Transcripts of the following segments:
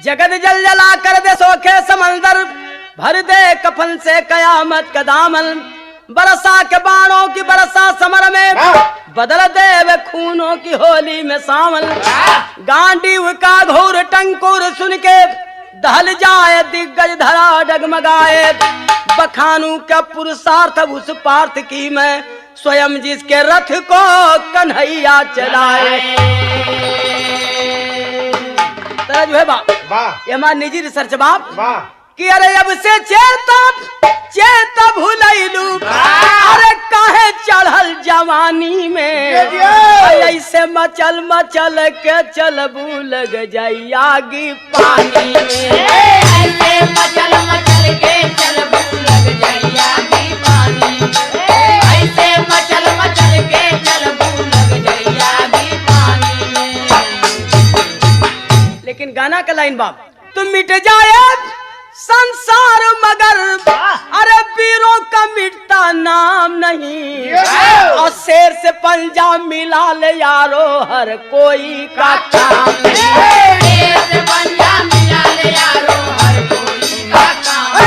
जगत जल जला कर दे सोखे समंदर, भर दे कफन से कयामत का दामन। बरसा के बाणों की बरसा समर में, बदल दे वे खूनों की होली में सावन। गांडीव का घोर टंकुर सुन के दहल जाए दिग्गज धरा डगमगाए। बखानू का पुरुषार्थ उस पार्थ की मैं, स्वयं जिसके रथ को कन्हैया चलाए। तरह जो है बाप, ये हमारा निजी रिसर्च बाप कि अरे अब से चेता भूलैलू, अरे काहे चढ़ल जवानी में। ऐसे मचल मचल के चलबू लग जाई आगी पानी में। ऐसे मचल मचल के चलबू लग जाई आगी पानी में। ऐसे मचल मचल के चलबू लग जाई आगी पानी में। लेकिन गाना का लाइन बाप, तुम मिट जाए संसार मगर, अरे वीरों का मिटता नाम नहीं। और शेर से पंजा मिला ले यारो, हर कोई का काम नहीं। शेर से पंजा मिला ले यारो, हर कोई का काम है।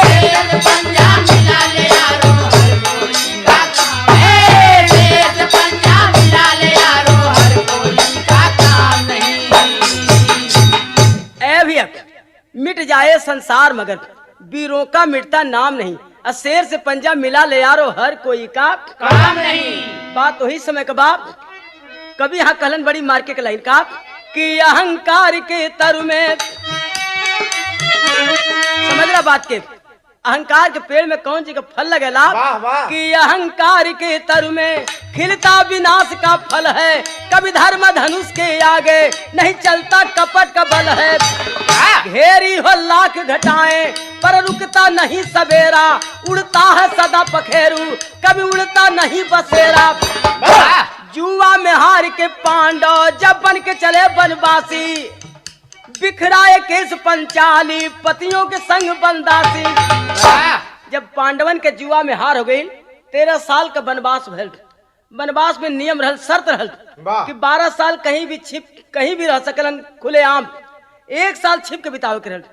शेर से पंजा मिला ले यारो, हर कोई का काम है। शेर से पंजा मिला ले यारो, हर कोई का काम नहीं। ऐ भैया, मिट जाए संसार मगर, वीरों का मिटता नाम नहीं। शेर से पंजा मिला ले यारो, हर कोई का काम नहीं। बात वही समय का बाप, कभी यहाँ कहलन बड़ी मार्के का लाइन का कि अहंकार के तरु में, समझ रहा बात के, अहंकार के पेड़ में कौन सी का फल लगेला कि अहंकार के तरु में खिलता विनाश का फल है। कभी धर्म धनुष के आगे नहीं चलता कपट का बल है। घेरी हो लाख घटाएं पर रुकता नहीं सवेरा, उड़ता है सदा पखेरू कभी उड़ता नहीं बसेरा। जुआ में हार के पांडव जब बन के चले बनवासी, बिखराए केस पंचाली पतियों के संग बंदासी। जब पांडवन के जुआ में हार हो गई, 13 साल का वनवास भल। वनवास में नियम रहल, शर्त रहल कि 12 साल कहीं भी छिप कहीं भी रह सकलन खुले आम। 1 साल छिप के बितावे के रहल,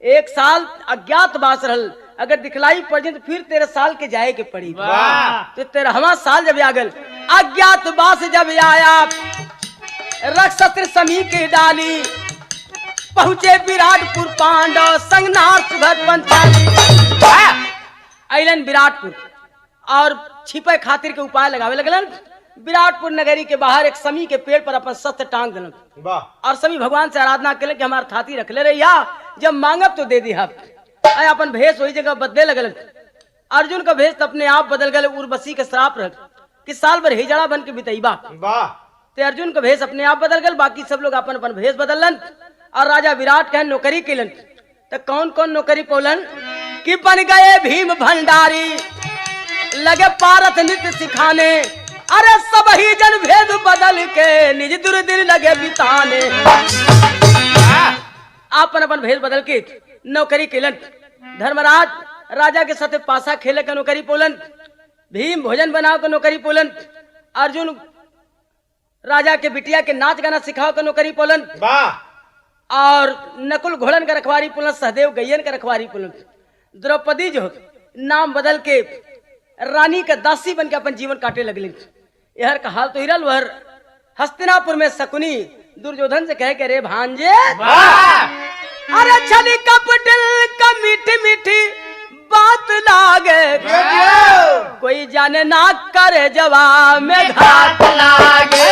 1 साल अज्ञातवास रहल। अगर दिखलाई पड़ जाए तो फिर 13 साल के जाए के पड़ी। तो 13वां साल जब आ गल, अज्ञातवास जब आया, रक्षत्र समी के डाली, पहुंचे विराटपुर पांडव संगनार सुभद पंचाली। अइलन विराटपुर और छिपे खातिर के उपाय लगावे लगलन। विराटपुर नगरी के बाहर एक समी के पेड़ पर अपन शस्त्र टांग दिलन और समी भगवान से आराधना के कि हमारा थाती रख ले रही, जब मांगब तो दे दी। अपन भेष वही जगह बदले लगल। अर्जुन का भेष अपने आप बदल गए। उर्वशी के श्राप रख कि साल भर हिजड़ा बन के बितैबा, तो अर्जुन का भेष अपने आप बदल गल। बाकी सब लोग अपन अपन भेष बदलन और राजा विराट कह नौकरी केलन। तो कौन कौन नौकरी पौलन कि बन गए भीम भंडारी, लगे पारथ नित्य सिखाने। अरे सब ही जन भेद बदल के निज दुर्दिन लगे बिताने। अपन अपन भेद बदल के नौकरी केलन। धर्मराज राजा के साथ पासा खेले का नौकरी पोलन। भीम भोजन बनाओ का नौकरी पोलन। अर्जुन राजा के बिटिया के नाच गाना सिखाओ का नौकरी पोलन। और नकुल घोड़न का रखवारी पुलन, सहदेव गैयन का रखवारी पुलन। द्रौपदी जो नाम बदल के रानी का दासी बन के अपन जीवन काटे लगलिन। यहर का हाल तो हिरल वहर हस्तिनापुर में शकुनी दुर्योधन से कहे के रे भांजे, अरे छली कपटिल का मीठी मीठी बात लागे, कोई जाने ना करे जवाब में घात लागे।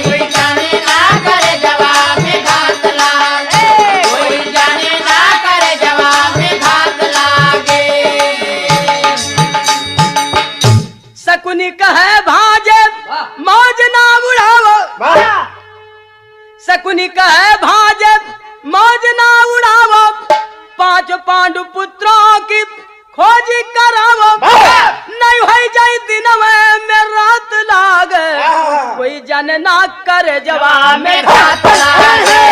कोई जाने ना करे जवाब में घात लागे। कोई जाने ना करे जवाब में घात लागे। शकुनी कहे भांजे मौज ना उड़ावो। शकुनी कहे भांजे मौज ना उड़ावो, 5 पांडु पुत्रों की खोज करावो। नहीं हो जाए दिन में रात लागे, कोई जाने ना करे जवाब में घात लागे।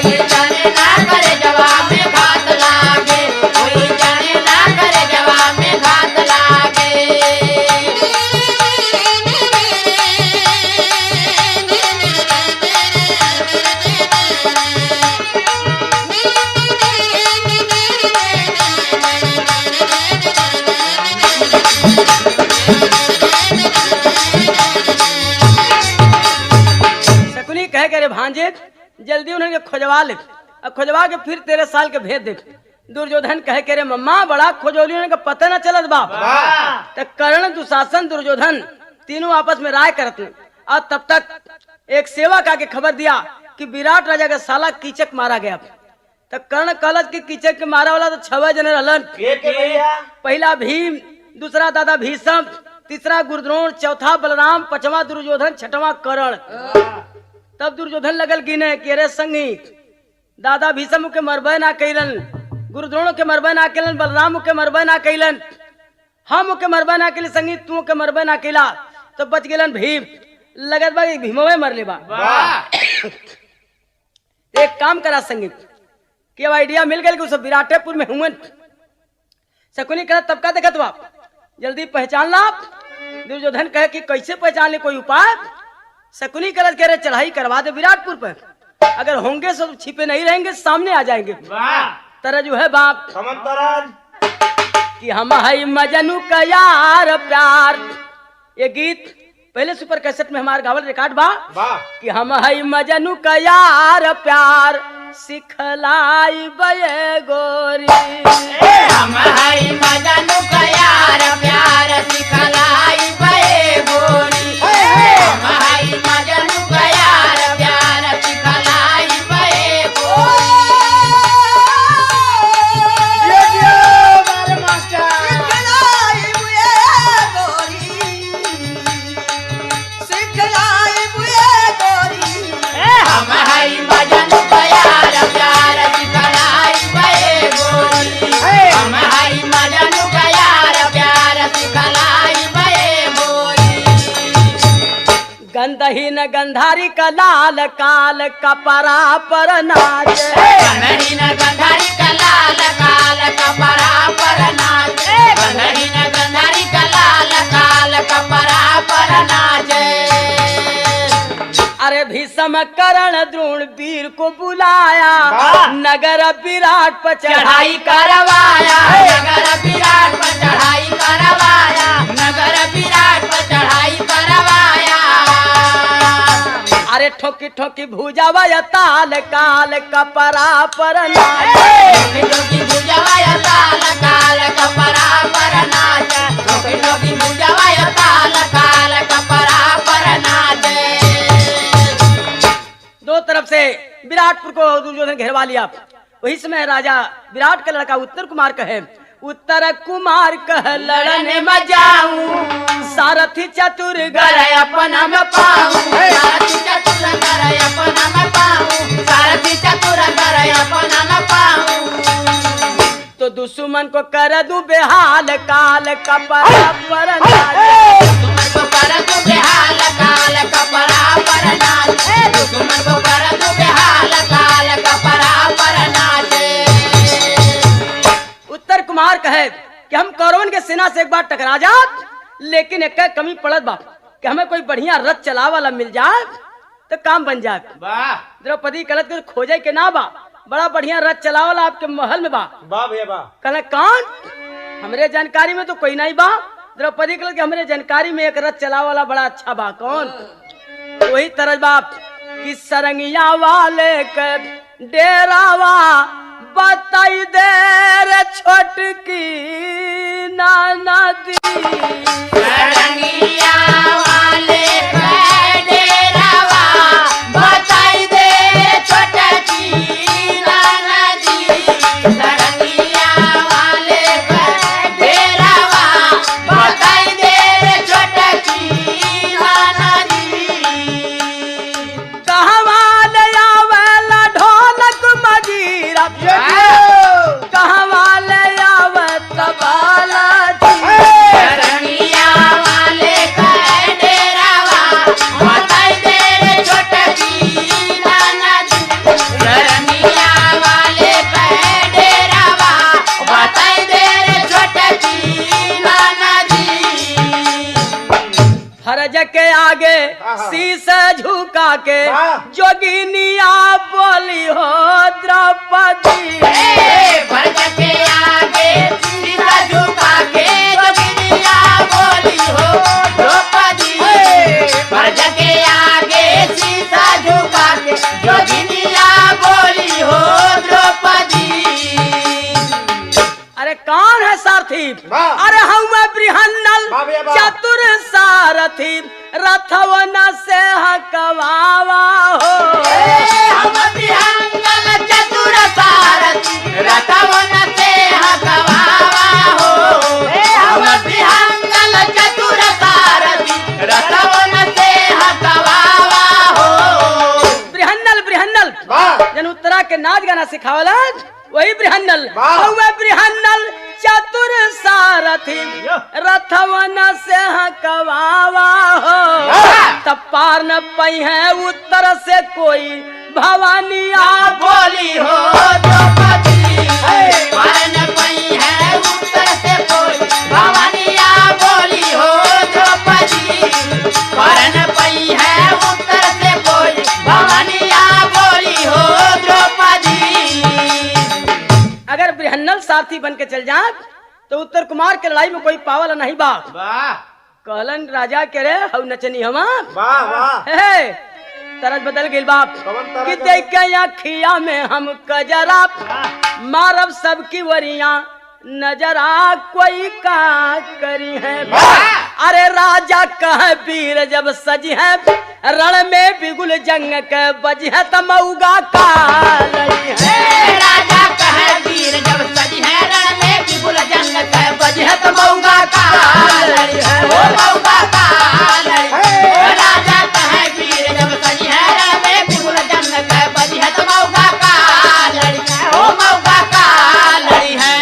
कोई जाने ना करे जवाब में घात लागे। कोई जाने ना करे जवाब में घात लागे। कहे कि अरे भांजे जल्दी उन्हें खोजवा ले और खोजवा के फिर 13 साल के भेज दे। दुर्योधन कहे कि अरे मम्मा बड़ा खोजौली उन्हें पता न चलत बाप। तो कर्ण, दुशासन, दुर्योधन तीनों आपस में राय करते और तब तक एक सेवक आके खबर दिया कि विराट राजा का साला कीचक मारा गया। तो कर्ण कहलत कि कीचक के मारा वाला तो 6 जने रहलन। पहला भीम, दूसरा दादा भीष्म, तीसरा गुरुद्रोण, चौथा बलराम, 5वां दुर्योधन, 6वां कर्ण। तब दुर्योधन लगल गिने कि अरे संगी दादा भीष्म के मरबे ना कैलन, गुरुद्रोण के मरबे ना कैलन, बलराम के मरबे ना कैलन, हम के मरबे ना कैली, संगी तू के मरबे ना कैला। तो बच गेलन भीम। लगत बा भीमवे मर ले बा। एक काम करा संगीत कि अब आइडिया मिल गया कि उस विराटेपुर में हुए। शकुनी कहा तब का देखत बा जल्दी पहचान ला। दुर्योधन कहे कि कैसे पहचान ले, कोई उपाय? शकुनी कह रहे चढ़ाई करवा दे विराटपुर पर, अगर होंगे सब छिपे नहीं रहेंगे, सामने आ जाएंगे। तरह जो है बाप कि हम है मजनू का यार प्यार। ये गीत पहले सुपर कैसेट में हमारे गावल रिकॉर्ड बा कि हम है मजनू का यार प्यार सिखलाई बये गोरी। हम है मजनू का यार प्यार सिखलाई बये गोरी। हम है मजनू का यार प्यार सिखलाई बये गोरी। गंधहीन गंधारी का लाल काल कपरा पर नाच। गंधहीन गंधारी का लाल काल कपरा पर नाच। गंधहीन गंधारी का लाल काल कपरा पर नाच। अरे भीष्म कर्ण द्रोण वीर को बुलाया, नगर विराट पर चढ़ाई करवाया। नगर विराट पर चढ़ाई करवाया। नगर विराट पर चढ़ाई करवाया। अरे ठोकी ठोकी भुजावा ताल काल कपरा पर नाच। ठोकी ठोकी भुजावा ताल काल कपरा पर नाच। ठोकी ठोकी भुजावा ताल काल कपरा पर नाच। दो तरफ से विराटपुर को दुर्योधन घेरवा लिया। वही समय राजा विराट का लड़का उत्तर कुमार कहे, उत्तर कुमार कह लड़ने में जाऊं, सारथी चतुर गरय अपना में पाऊं। सारथी चतुर गरय अपना में पाऊं। सारथी चतुर गरय अपना में पाऊं। तो दुश्मन को कर दूं बेहाल काल कपरा पर नाच। दुश्मन को कर दूं बेहाल काल कपरा पर नाच। दुश्मन को कर दूं बेहाल काल कपरा पर नाच। उत्तर कुमार कहे कि हम कौरवन के सेना से एक बार टकरा जा, लेकिन एक कमी पड़त बा कि हमें कोई बढ़िया रथ चला वाला मिल जाए तो काम बन जाए। द्रौपदी कहलत के खोजे के ना बा, बड़ा बढ़िया रथ चला वाला आपके महल में बा। कहले कौन? हमरे जानकारी में तो कोई नहीं बा। द्रौपदी कहलत कि हमरे जानकारी में एक रथ चला वाला बड़ा अच्छा बा। कौन? वही तरह बाप कि सरंगिया वाले के डेरावा बताई दे रे छोटकी नाना दी। सरंगिया वाले के डेरावा बताई दे छोटकी नाना जी। सरंगिया वाले के डेरावा बताई दे छोटकी नाना जी। कहवा ले आवेला ढोलक मजीरा, कहवा ले आवे तबला जी। सरंगिया वाले के डेरावा बताई दे छोटकी नाना जी। सरंगिया वाले के डेरावा बताई दे छोटकी नाना जी। फर्ज के आगे शीश झुका के जोगिनिया बोली हो द्रौपदी। फर्ज के आगे शीशा झुका के जोगिनिया बोली हो द्रौपदी। फर्ज के आगे शीशा झुका सारथी वाह। अरे हम बृहन्नल वाह भैया, वाह। चतुर सारथी रथवन से हकवावा हो हम विहंगल चतुर सारथी रथवन से हकवावा हो हम विहंगल चतुर सारथी रथवन से हकवावा हो बृहन्नल बृहन्नल वाह जन उत्तरा के नाच गाना सिखावला वही बृहन्नल वाह। हम बृहन्नल चतुर सारथी रथवन से हकवावा हो वाह। तब पार न पई है उत्तर से कोई भवानिया बोली हो द्रौपदी वरन पई है उत्तर से कोई भवानिया बोली हो द्रौपदी वरन पई है उत्तर से कोई भवानिया बोली हो द्रौपदी अगर बृहन्नल सारथी बन के चल जाए तो उत्तर कुमार के लड़ाई में कोई पावल नहीं बा वाह कहलन राजा के रे हऊ नचनी हवा वाह वाह हे तरज बदल गई बाप कवन तरज कि देख के अखिया में हम कजरा मारब सबकी वरिया नजरा कोई का करी है वाह। अरे राजा कह वीर जब सजी है रण में बिगुल जंग के बजी है तमऊगा का लड़ी है राजा कहे वीर जब सजी है रण में बिगुल जंग के बजी है तो मऊगा का लड़ी है ओ मऊगा का लड़ी है राजा कहे वीर जब सजी है रण में बिगुल जंग के बजी है तो मऊगा का लड़ी है ओ मऊगा का लड़ी है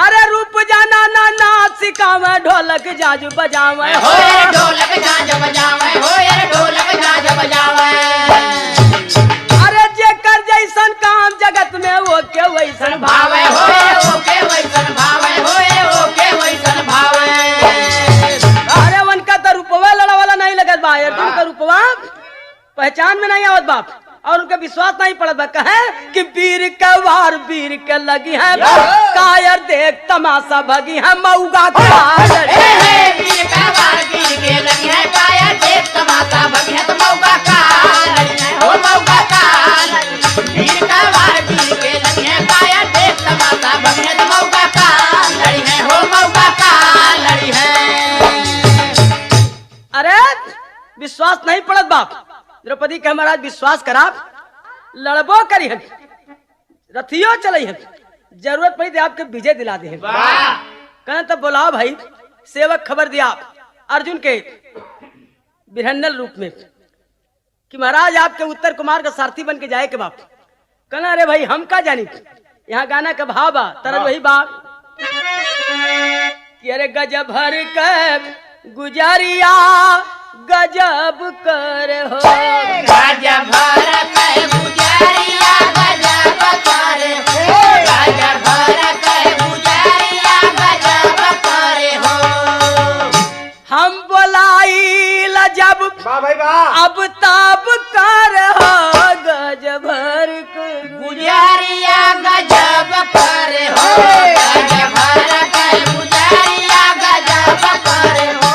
अरे रूप जाना ना नाच सिखावे ढोलक जाजू बजावे हो रे ढोलक झांझ बजावे हो रे ढोलक झांझ बजावे अरे जेकर जैसन काम जगत में वो के वैसन भावे हो ओके वैसन भावे हो ओके वैसन भावे अरे उनका तो रूपवा लड़ा वाला नहीं लगत बा अर्जुन का रूपवा पहचान में नहीं आवत बाप और उनका विश्वास नहीं पड़त बा कहे कि वीर का वार वीर के लगी है कायर देख तमाशा भगी है मऊगा का लड़ी। वीर का वार वीर के लगी है काया देख तमाशा भगी है तो मौका का लड़ी है हो मौका का लड़ी वीर का वार वीर के लगी है काया देख तमाशा भगी है तो मौका का लड़ी है हो मौका का लड़ी है अरे विश्वास नहीं पड़त बाप द्रौपदी के महाराज विश्वास करा लड़बो करी है रथियो चले है जरूरत पड़ी तो आपके विजय दिला दे वाह कहना तब बुलाओ भाई सेवक खबर दिया अर्जुन के बृहन्नल रूप में कि महाराज आपके उत्तर कुमार का सारथी बन के जाए के बाप कहना अरे भाई हम का जानी यहाँ गाना का भाव बा तरह वही बाप कि अरे गजब भर के गुजरिया गजब कर हो गजब भर के गुजरिया गजब करे हो गजब भर के गुजरिया गजब करे हो हम बोलाई जब वाह भाई वाह अब तब कर हो गजब भर के गुजरिया गजब करे हो गजब भर के गुजरिया गजब करे हो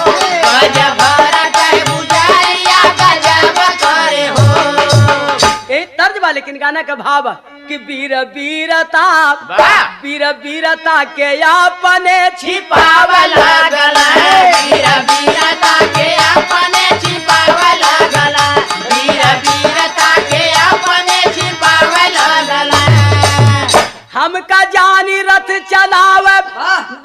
गजब भर के गुजरिया गजब करे हो ए तर्ज बा लेकिन गाना का भाव बा कि वीर वीरता वाह। वीर वीरता के अपने छिपाव लागल वीर वीरता के अपने छिपाव लागल वीर वीरता के अपने छिपाव लागल हमका जानी रथ चलावे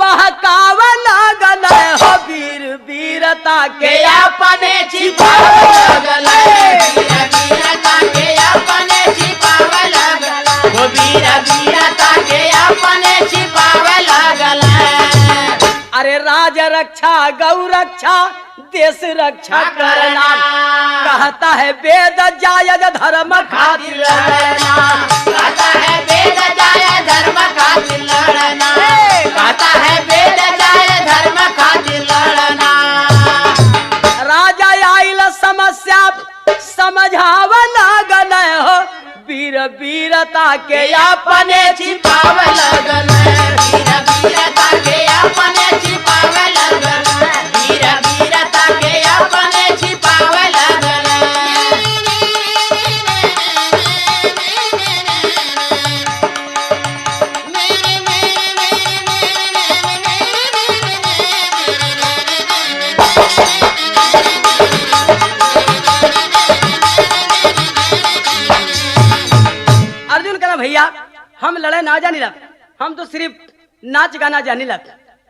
बहकाव लागल हो वीर वीरता के के अपने छिपाव लागल वीर वीरता के अपने छिपाव लागल वो वीर वीरता के अपने छिपाव लागल अरे राज रक्षा गौ रक्षा देश रक्षा करना कहता है वेद जायज धर्म खातिर लड़ना कहता है वेद जाय धर्म खातिर लड़ना कहता है वेद जाय धर्म खातिर लड़ना राजा आइल समस्या समझाव लागल हो वीर वीरता के अपने छिपाव लगल वीर वीरता के अपने छिपाव लगल वीर वीरता के अपने छिपाव लगल हम लड़ाई ना जानी लग, हम तो सिर्फ नाच गाना जानी लग।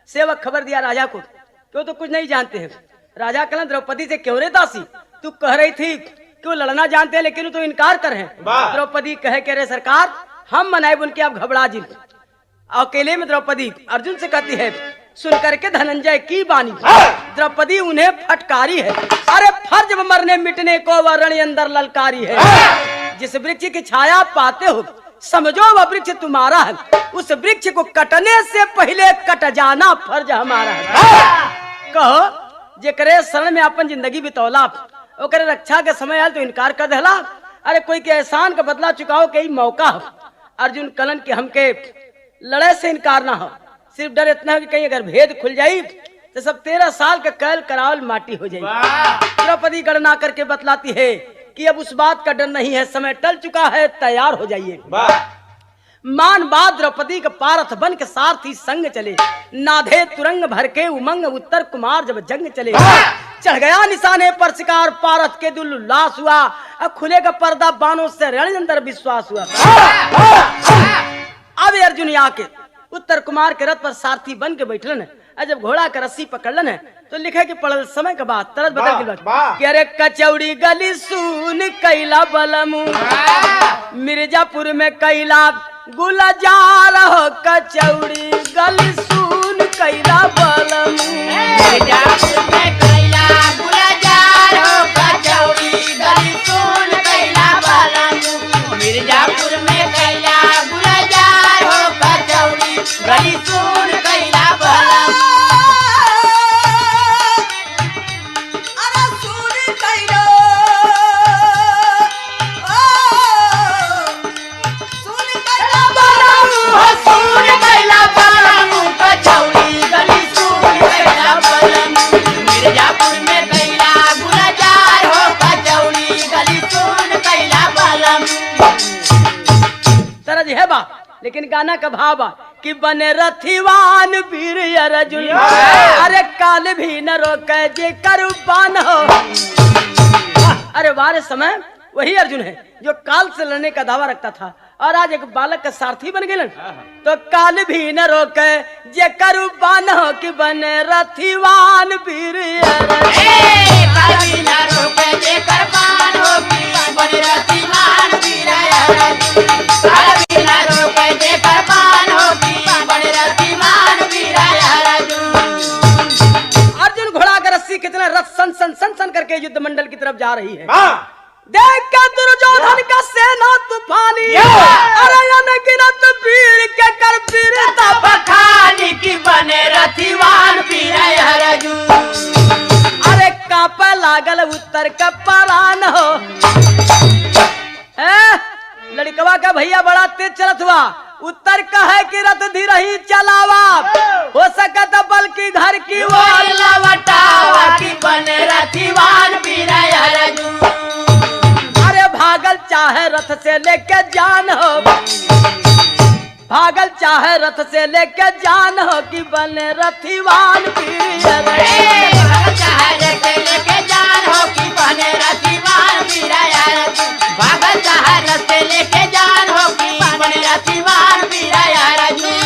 सेवक खबर दिया राजा को, तो कुछ नहीं जानते हैं। राजा कलन द्रौपदी से क्यों रे दासी, तू कह रही थी क्यों लड़ना जानते हैं लेकिन तो इनकार कर हैं। द्रौपदी कहे के रे सरकार हम मनाए उनके आप घबरा जी। अकेले में द्रौपदी अर्जुन से कहती है सुन करके धनंजय की बानी। द्रौपदी उन्हें फटकारी है, अरे फर्ज मरने मिटने को वरण अंदर ललकारी है। जिस वृक्ष की छाया पाते हो समझो वह वृक्ष तुम्हारा है, उस वृक्ष को कटने से पहले कट जाना फर्ज हमारा है। कहो जेकरे शरण में अपन जिंदगी बितौला ओकरे रक्षा के समय आयल तो इनकार कर देला। अरे कोई के एहसान का बदला चुकाओ के मौका हो। अर्जुन कलन के हमके लड़ाई से इनकार ना हो, सिर्फ डर इतना कि कहीं अगर भेद खुल जाई तो सब 13 साल का कैल करावल माटी हो जाएगी। द्रौपदी गणना करके बतलाती है कि अब उस बात का डर नहीं है, समय टल चुका है, तैयार हो जाइए। मान बात द्रौपदी का पारथ बन के सारथी संग चले, नाधे तुरंग भर के उमंग उत्तर कुमार जब जंग चले। चढ़ गया निशाने पर शिकार पारथ के दिल उल्लास हुआ, अब खुले का पर्दा बानों से रण अंदर विश्वास हुआ। अब अर्जुन आके उत्तर कुमार के रथ पर सारथी बन के बैठलन है। जब घोड़ा का रस्सी पकड़लन है तो लिखे कि पड़ल समय के बाद तरस बदल के अरे कचौड़ी गली सुन कैला बलमू, मिर्जापुर में कैला गुलजार हो, कचौड़ी गली सुन कैला बलमू। मिर्जापुर में कैला गुलजार हो, कचौड़ी गली सुन कैला बलमू। मिर्जापुर में कैला गुलजार हो, कचौड़ी गली सुन कैला बलमू। लेकिन गाना का भाव कि बने रथिवान वीर अर्जुन, अरे काल भी न रोके जे कुर्बान हो। अरे वारे समय वही अर्जुन है जो काल से लड़ने का दावा रखता था और आज एक बालक का सारथी बन गए। तो काल भी न रोके जे कुर्बान हो कि बने रथिवान वीर अर्जुन घोड़ा का रस्सी कितना रथ सन सन सन सन करके युद्ध मंडल की तरफ जा रही है। देख के दुर्योधन का सेना तूफानी, अरे अनगिनत वीर के कर वीरता बखानी की बने रथिवान वीर अर्जुन। अरे कांपे लागल उत्तर का परान हो, लड़कवा का भैया बड़ा तेज चलत हुआ। उत्तर का है कि रथ धीरे ही चलावा, हो सकता बल्कि घर की ओर लवटावा की बने रथिवान वीर अर्जुन। अरे भागल चाहे रथ से लेके जान हो, भागल चाहे रथ से लेके जान हो कि बने रथिवान वीर अर्जुन। भागल चाहे रथ से लेके जान हो कि बने रथिवान वीर अर्जुन। भागल चाहे रथ से लेके जान हो कि बने रथिवान वीर अर्जुन।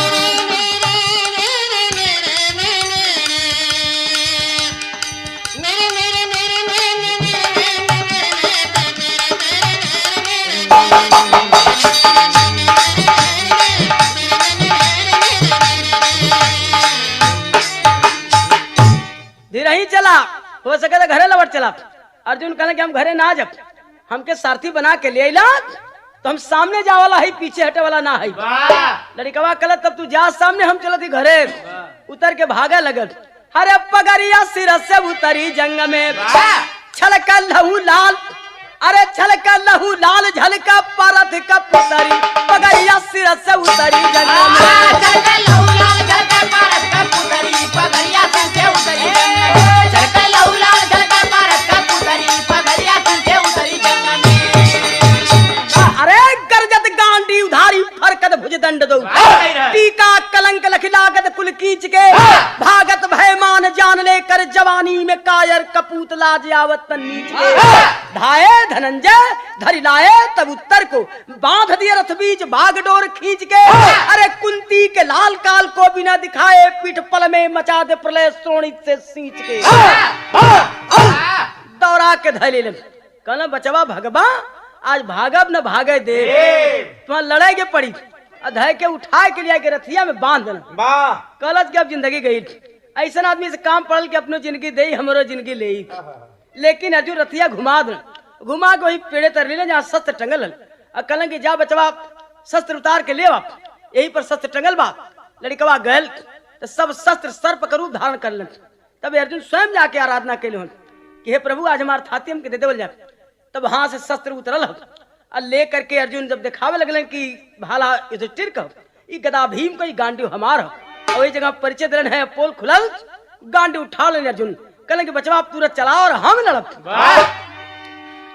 धीरे ही चला, हो सके तो घरे लौट चला। अर्जुन कहने कि हम घरे ना जब हमके सारथी बना के ले ला तो हम सामने जा वाला है, पीछे हटे वाला ना है। लड़कवा कल तब तू जा सामने, हम चलती घरे। उतर के भागा लगल, अरे पगड़िया सिर से उतरी जंग में, छलका लहू लाल, अरे छलका लहू लाल झलका परथ का पुतरी, पगड़िया सिर से उतरी जंग में। छलका लहू लाल झलका परथ का पुतरी, पगड़िया सिर से उतरी जंग में। छलका लहू लाल झलका परथ का पुतरी, पगड़िया सिर से उतरी जंग में। अरे गरजत गांडी उधारी फरकत भुज दंड दो, टीका कलंक लखिलागत कुल कीच के, भागत भय मान जान लेकर जब जवानी में कायर कपूत लाज आवत नीचे धाये धनंजय धरि लाए तब उत्तर को बांध दिए रथ बीच बागडोर खींच के अरे कुंती के लाल काल को बिना दिखाए पीठ पल में मचा दे प्रलय श्रोणित से सींच के दौड़ा के धैले कहना बचवा भगवा आज भागब न भागे दे तुम्हारा लड़ाई के पड़ी अधय के उठाए के लिए रथिया में बांध देना कलच के अब जिंदगी गई ऐसा आदमी से काम पड़ल के अपनी जिंदगी दे हमारो जिंदगी ले लेकिन अर्जुन रथिया घुमा दे घुमा के वही पेड़े तर ले जहाँ शस्त्र टंगल और कहलन कि जा बचवा शस्त्र उतार के ले यही पर शस्त्र टंगल बा लड़कवा गल तो सब शस्त्र सर्प का रूप धारण कर लन तब अर्जुन स्वयं जाके आराधना के लिए कि हे प्रभु आज हमारे थाती हम के दे देवल जाए तब वहां से शस्त्र उतरल और ले करके अर्जुन जब दिखावे लगलन कि भाला युधिष्ठिर का ई गदा भीम को गांडी हमार और वही जगह परिचय दिलन है पोल खुलल गांडी उठा लेने अर्जुन कहलन कि बचवा आप तुरंत चलाओ और हम लड़ब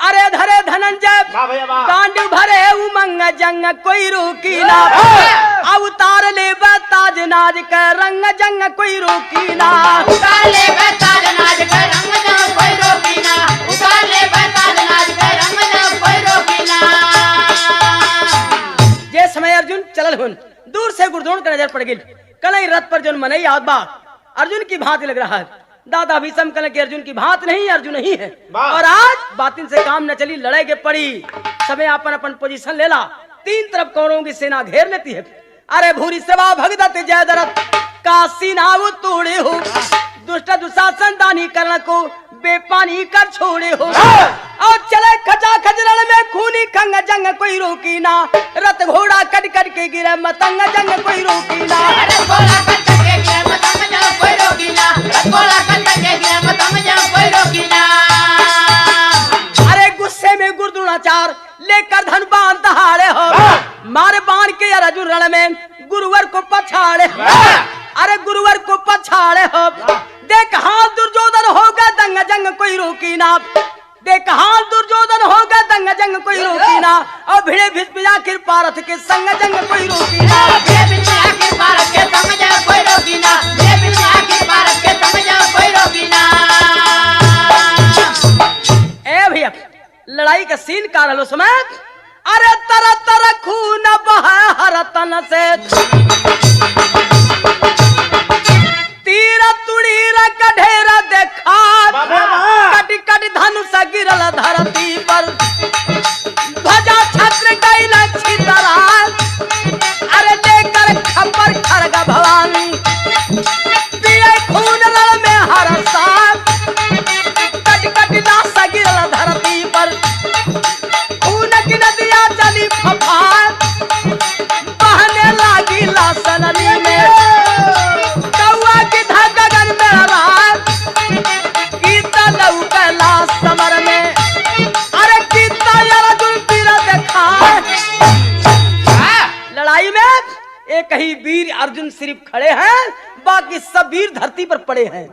अरे धरे धनंजय गांडी भरे उमंग जंग कोई रोकी ना अवतार ले ताज नाज के रंग जंग कोई रोकी ना उतार ले ताज नाज के रंग जंग कोई रोकी ना उतार ले ताज नाज के रंग जंग कोई रोकी ना ये समय अर्जुन चलल हुन दूर से गुरदोन का नजर पड़ गई कल रथ पर जो मनई आवत बा अर्जुन की भांति लग रहा है दादा भीषम कल के अर्जुन की भांति नहीं अर्जुन ही है और आज बातिन से काम न चली लड़ाई के पड़ी समय अपन अपन पोजीशन लेला तीन तरफ कौरवों की सेना घेर लेती है अरे भूरी सेवा भगदत्त जय दरत काशी नाव तोड़े हो दुष्ट दुशासन दानी कर्ण को बेपानी कर छोड़े हो और चले खचा खजरल में खूनी खंग जंग कोई रोकी ना रथ घोड़ा कट कट के गिरे मतंग जंग कोई रोकी ना रथ घोड़ा कट कट के गिरे मतंग जंग कोई रोकी ना रथ घोड़ा कट कट के गिरे मतंग जंग कोई रोकी ना अरे गुस्से में गुरुद्रोणाचार लेकर धन बाण दहाड़े हो मारे बाण के अर्जुन रण में गुरुवर को पछाड़े अरे गुरुवर को पछाड़े हो देख हाथ दुर्योधन होगा दंग जंग कोई रोकी ना देख हाथ दुर्योधन होगा दंग जंग कोई रोकी ना और भिड़े भिड़े आखिर पारथ के संग जंग कोई रोकी ना भिड़े भिड़े आखिर पारथ के संग जंग कोई रोकी ना भिड़े भिड़े आखिर पारथ के संग जंग कोई रोकी ना ए भैया लड़ाई का सीन का रहो समय अरे तरह तरह खून बहा हर तन से तीर तुड़ीर कढेरा देखा कटी कटी धनुष गिरल धरती पर ध्वजा छत्र गईल छितरा अरे लेकर खपर खरग भवानी पिए खून रण में हर साल कटी कटी लाश गिरल धरती पर खून की नदियां चली फफार बहने लागी लाश नदी में समर में अरे कितना अर्जुन पीर देखा लड़ाई में एक ही वीर अर्जुन सिर्फ खड़े हैं बाकी सब वीर धरती पर पड़े हैं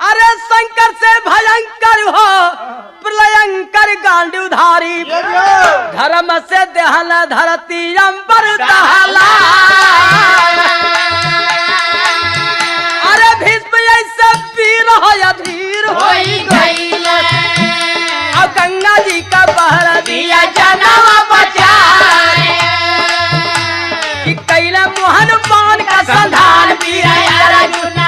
अरे शंकर से भयंकर हो प्रलयंकर गांडीधारी धर्म से देहल धरती अंबर दहला अरे भीष्म ऐसे वीर हो अधीर होई गईले और गंगा जी का बहर दिया जनवा बचाए कि कैला मोहन पान का संधान वीर अर्जुन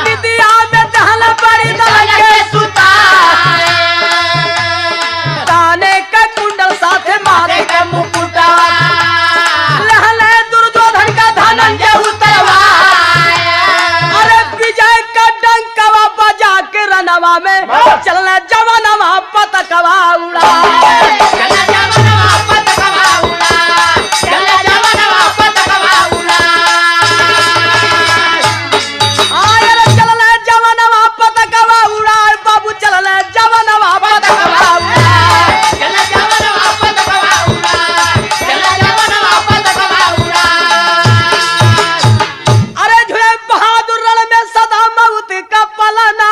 निदिया में दहल बड़ी दल के सुता ताने का कुंडल साथ मारे के मुकुटा लहले दुर्योधन का धनंजय उतरवा अरे विजय का डंकवा बजा के रनवा में चलना जवानवा पतकवा उड़ा चल जवानवा पतकवा उड़ा चल जवानवा पतकवा उड़ा आयर चलना जवानवा पतकवा उड़ा बाबू चलना जवानवा पतकवा उड़ा चल जवानवा पतकवा उड़ा चल जवानवा पतकवा उड़ा अरे झुरे बहादुर रण में सदा मौत का पलना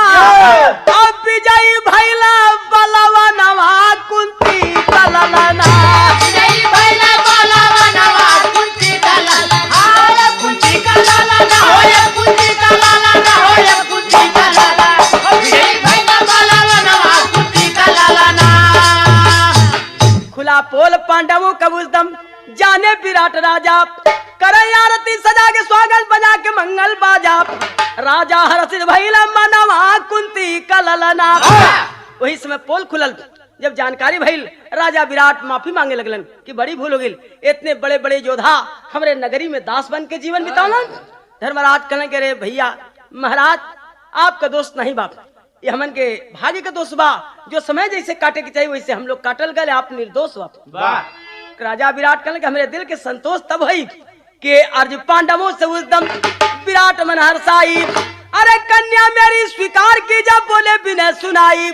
अब विजयी भैला बलवनवा बोला पोल पांडवों कबूतम जाने विराट राजा करे आरती सजा के स्वागत बजा के मंगल बाजा राजा हर्षित भइल मनवा कुंती कललना। वही समय पोल खुलल। जब जानकारी भइल राजा विराट माफी मांगे लगलन कि बड़ी भूल हो गई, इतने बड़े बड़े योद्धा हमरे नगरी में दास बन के जीवन बितावलन। धर्मराज कहने के रे भैया महाराज आपका दोस्त नहीं बाप, ये हमन के भाग्य का दोष बा, जो समय जैसे काटे के चाहिए वैसे हम लोग काटल गए, आप निर्दोष बाप। राजा विराट कहने के हमारे दिल के संतोष तब है कि अर्ज पांडवों से उद्यम विराट मन हर्षाई। अरे कन्या मेरी स्वीकार की जब बोले बिना सुनाई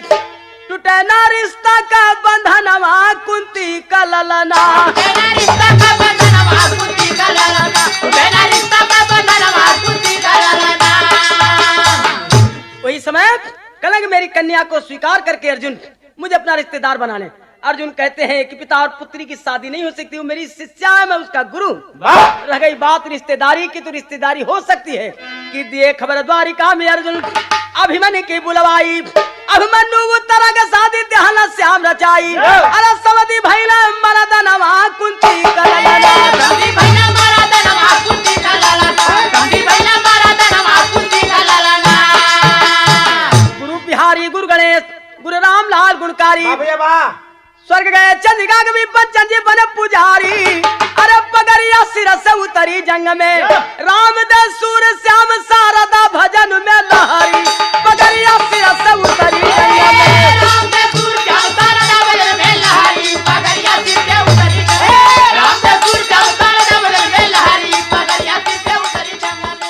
टूटे ना रिश्ता का बंधन कुंती का ललना। वही समय कलंग मेरी कन्या को स्वीकार करके अर्जुन मुझे अपना रिश्तेदार बना ले। अर्जुन कहते हैं कि पिता और पुत्री की शादी नहीं हो सकती, वो मेरी शिष्या है, मैं उसका गुरु। रह गई बात रिश्तेदारी की, तो रिश्तेदारी हो सकती है कि दिए खबर द्वारिका में अर्जुन अभिमन्यु की बुलवाई। अभिमन्यु तरह के शादी ध्यान श्याम रचाई। अरे सवदी भैला मरदनवा कुंती कललना। गुरु बिहारी गुरु गणेश गुरु रामलाल गुणकारी स्वर्ग गए चंद्रिका कवि बच्चन जी बने पुजारी। अरे पगरिया सिर से उतरी जंग में रामदास सूर श्याम शारदा भजन में लहरी। पगरिया सिर से उतरी जंग में रामदास सूर श्याम शारदा भजन में लहरी। पगरिया सिर से उतरी रामदास सूर श्याम शारदा भजन में लहरी। पगरिया सिर से उतरी जंग में।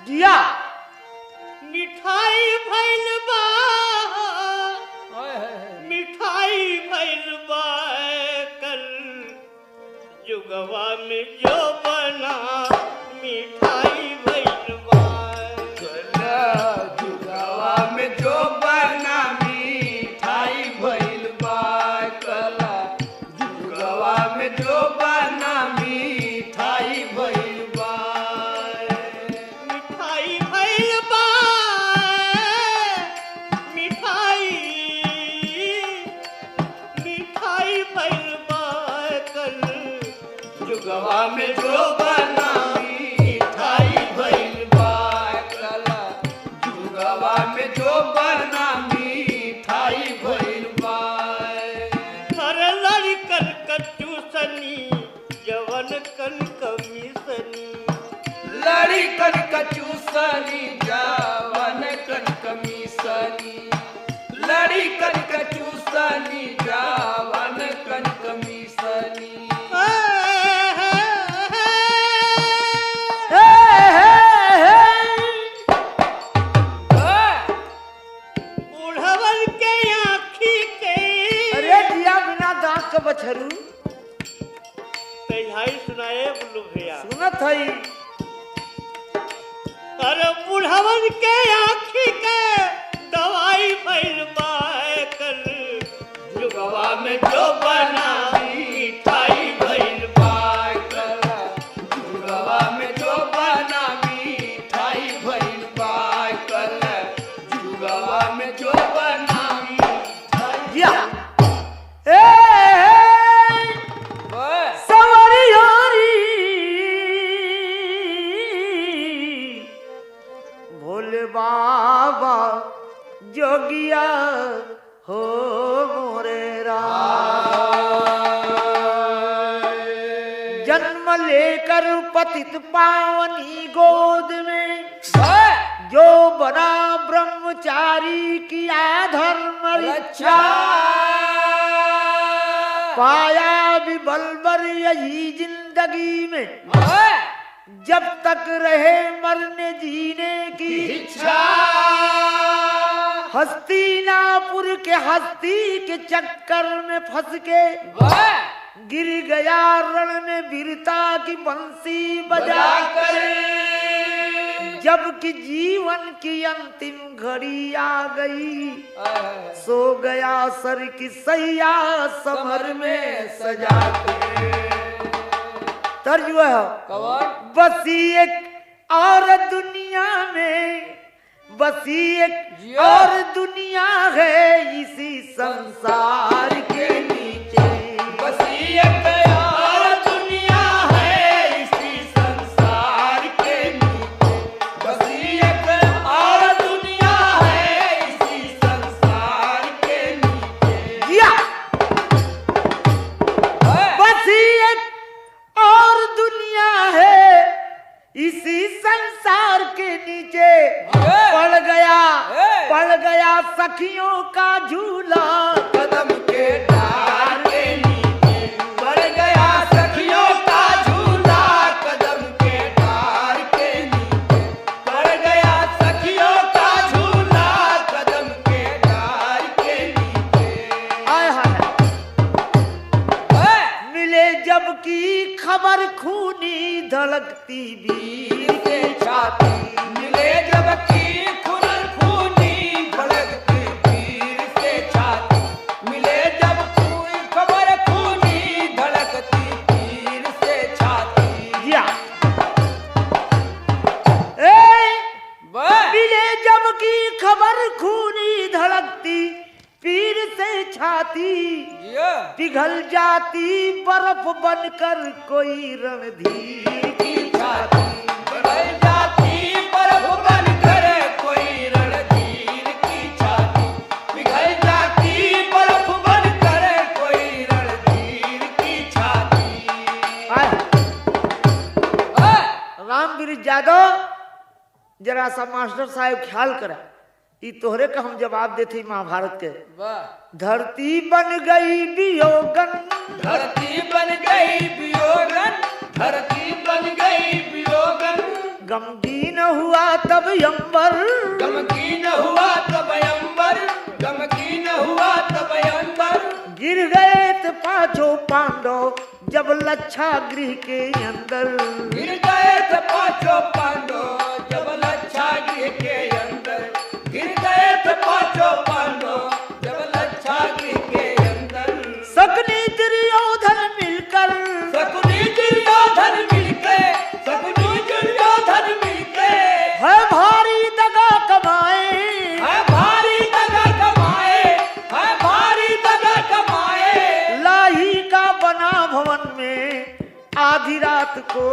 दिया मिठाई भइल बा, मिठाई भइल बा कल जुगवा में जो बना मिठाई भइल बा। जुगवा में जो बना मिठाई भइल बा कला जुगवा में जो बना मिठाई भइल बा। मिठाई भइल बा, मिठाई मिठाई भइल बा कल जुगवा में जो बना मिठाई भइल बा कला जुगवा में जो बना मिठाई भइल बा। हर लड़कन कच्चू सनी जवन कन कमीसनी। लड़ी कन कचूसनी जावन कन कमीसनी। लड़ी कन कचूसनी जावन कन कमीसनी। बुढ़वन के आँखी के अरे दिया बिना दांत का बछरू कहियाई सुनाए बुल्लू भैया। सुनत हई। अरे बुढ़वन के आँखी के दवाई भइल बा कल जुगवा में जो बना मिठाई भइल बा कला जुगवा में जो बना मिठाई भइल बा कला जुगवा में जो बना मिठाई। भोले बाबा जोगिया हो मोरे जन्म लेकर पतित पावनी गोद में जो बना ब्रह्मचारी किया धर्म रक्षा। पाया भी बलबर यही जिंदगी में जब तक रहे मरने जीने की इच्छा। हस्तिनापुर के हस्ती के चक्कर में फंस के गिर गया रण में वीरता की बंसी बजाकर। जबकि जीवन की अंतिम घड़ी आ गई सो गया सर की सैया समर में सजा के। तर्जुमा है बस एक औरत दुनिया में बसी एक और दुनिया है इसी संसार के नीचे। बसी एक और दुनिया है इसी संसार के नीचे। बसी एक और दुनिया है इसी संसार के नीचे। या बसी एक और दुनिया है इसी संसार के नीचे। पड़ गया सखियों का झूला कदम के डार के नीचे। पड़ गया सखियों का झूला कदम के डार के नीचे। पड़ गया सखियों का झूला कदम के डार के नीचे। आय हाय मिले जबकि खबर खूनी धड़कती वीर के छाती। मिले जबकि खुनर खूनी धड़कती वीर से छाती। मिले जब कोई खबर खूनी धड़कती वीर से छाती। या मिले जबकि खबर खूनी धड़कती पीर से छाती। पिघल जाती बर्फ बनकर कोई रणधीर की छाती। पिघल जाती बर्फ बनकर कोई रणधीर की छाती। पिघल जाती बर्फ बनकर कोई रणधीर की छाती। रामवीर यादव जरा सा मास्टर साहब ख्याल करा ई तोहरे का हम जवाब देते महाभारत के। धरती बन गई वियोगन। धरती बन गई वियोगन। धरती बन गई वियोगन। गमगीन हुआ तब अंबर। गमगीन हुआ तब अंबर। गमगीन हुआ तब अंबर। गिर गए थे पांचों पांडव जब लच्छा गृह के अंदर। गिर गए थे पांचों पांडव जब लच्छा गृह के अंदर। गिर गए थे पांचों पांडव जब लच्छा गृह के अंदर। शकुनी दुर्योधन मिलकर। शकुनी दुर्योधन मिलकर। शकुनी दुर्योधन मिलकर। है भारी दगा कमाए। है भारी दगा कमाए। है भारी दगा कमाए। लाही का बना भवन में आधी रात को।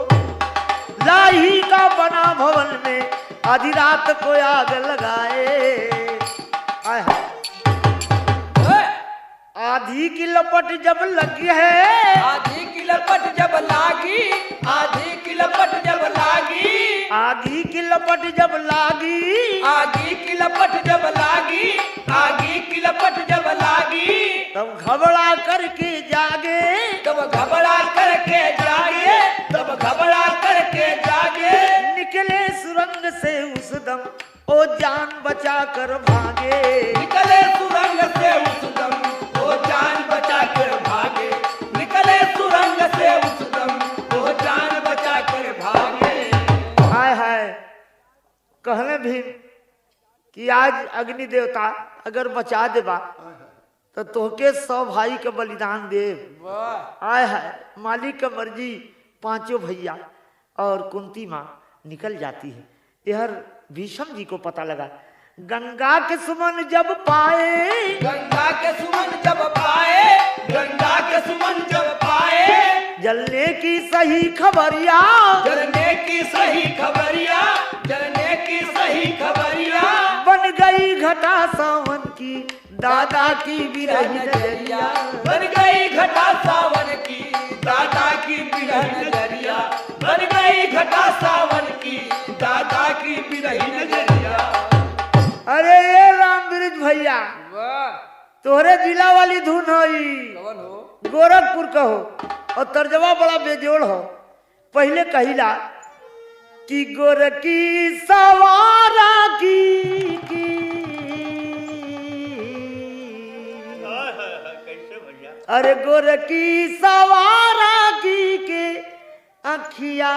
लाही का बना भवन में आधी रात को आग लगाए। आय हाय। आधी की लपट जब लगी है। आधी की लपट जब लागी। आधी की लपट जब लागी। आधी की लपट जब लागी। आगी की लपट जब लागी। आगी की लपट जब लागी। तब घबरा करके जागे। तब घबरा करके जागे। तब घबरा करके जागे। निकले सुरंग से उस दम ओ जान बचा कर भागे। निकले सुरंग से उस दम वो जान बचा कर भागे। निकले सुरंग से उस दम वो जान बचा कर भागे। हाय हाय कहले भी कि आज अग्नि देवता अगर बचा देबा तो तोहके 100 भाई के बलिदान देव। आय हाय मालिक का मर्जी। पांचों भैया और कुंती माँ निकल जाती है। यह भीष्म जी को पता लगा। गंगा के सुमन जब पाए। गंगा के सुमन जब पाए। गंगा के सुमन जब पाए। जलने की सही खबरिया। जलने की सही खबरिया। जलने की सही खबरिया। बन गई घटा सावन की दादा की विरह नजरिया। बन गई घटा सावन की दादा की विरह नजरिया। बन गई घटा सावन की दादा की विरह नजरिया। अरे ये रामवीर भैया तोहरे जिला वाली धुन होई। गोरखपुर का हो और तर्जमा बड़ा बेजोड़ हो। पहले कहिला कि गोरकी सवारा की कैसे भैया? अरे गोरकी सवारा की के अखिया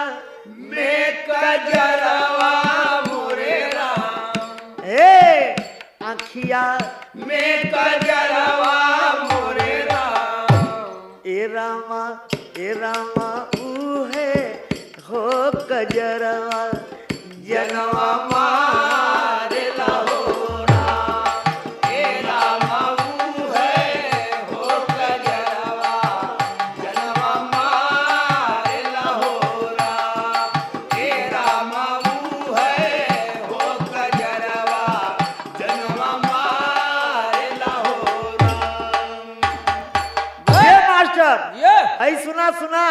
में कजरवा मोरे राम। ए अखिया में कजरवा मोरे राम। ए रामा ऊहे हो कजरवा जनवा मारे ला। आई सुना सुना,